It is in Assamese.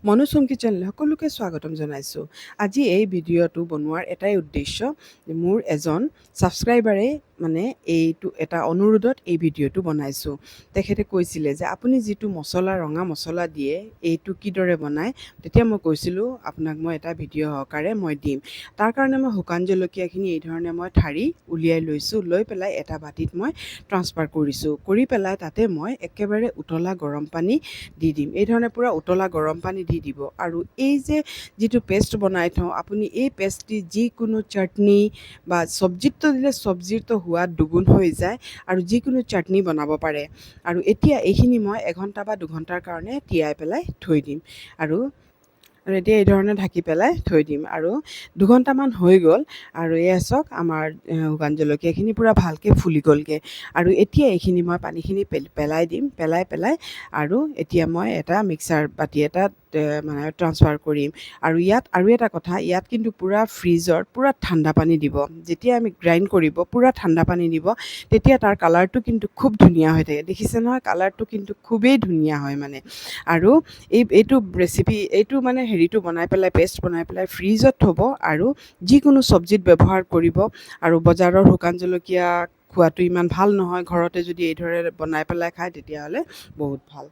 মনোচুম কিচেনলৈ সকলোকে স্বাগতম জনাইছোঁ। আজি এই ভিডিঅ'টো বনোৱাৰ এটাই উদ্দেশ্য যে মোৰ এজন ছাবস্ক্ৰাইবাৰে মানে এইটো এটা অনুৰোধত এই ভিডিঅ'টো বনাইছোঁ। তেখেতে কৈছিলে যে আপুনি যিটো মছলা ৰঙা মছলা দিয়ে এইটো কিদৰে বনায়, তেতিয়া মই কৈছিলোঁ আপোনাক মই এটা ভিডিঅ' সহকাৰে মই দিম। তাৰ কাৰণে মই শুকান জলকীয়াখিনি এই ধৰণে মই ঠাৰি উলিয়াই লৈছোঁ, লৈ পেলাই এটা বাতিত মই ট্ৰান্সফাৰ কৰিছোঁ। কৰি পেলাই তাতে মই একেবাৰে উতলা গৰম পানী দি দিম। এই ধৰণে পূৰা উতলা গৰম পানী দি দিব। আৰু এই যে যিটো পেষ্ট বনাই থওঁ, আপুনি এই পেষ্ট দি যিকোনো চাটনি বা চব্জিতটো দিলে চব্জিৰটো সোৱাদ দুগুণ হৈ যায় আৰু যিকোনো চাটনি বনাব পাৰে। আৰু এতিয়া এইখিনি মই 1 ঘণ্টা বা 2 ঘণ্টাৰ কাৰণে তিয়াই পেলাই থৈ দিম। আৰু এতিয়া এই ধৰণে ঢাকি পেলাই থৈ দিম। আৰু 2 ঘণ্টামান হৈ গ'ল আৰু এয়া চাওক আমাৰ শুকান জলকীয়াখিনি পূৰা ভালকৈ ফুলি গ'লগৈ। আৰু এতিয়া এইখিনি মই পানীখিনি পেলাই দিম। পেলাই আৰু এতিয়া মই এটা মিক্সাৰ বাতি এটাত মানে ট্ৰান্সফাৰ কৰিম। আৰু ইয়াত আৰু এটা কথা, ইয়াত কিন্তু পূৰা ফ্ৰিজত পূৰা ঠাণ্ডা পানী দিব। যেতিয়া আমি গ্ৰাইণ্ড কৰিব পূৰা ঠাণ্ডা পানী দিব, তেতিয়া তাৰ কালাৰটো কিন্তু খুব ধুনীয়া হৈ থাকে। দেখিছে নহয়, কালাৰটো কিন্তু খুবেই ধুনীয়া হয় মানে। আৰু এইটো ৰেচিপি এইটো মানে হেৰিটো বনাই পেলাই পেষ্ট বনাই পেলাই ফ্ৰিজত থ'ব আৰু যিকোনো চব্জিত ব্যৱহাৰ কৰিব। আৰু বজাৰৰ শুকান জলকীয়া খোৱাটো ইমান ভাল নহয়, ঘৰতে যদি এইদৰে বনাই পেলাই খায় তেতিয়াহ'লে বহুত ভাল।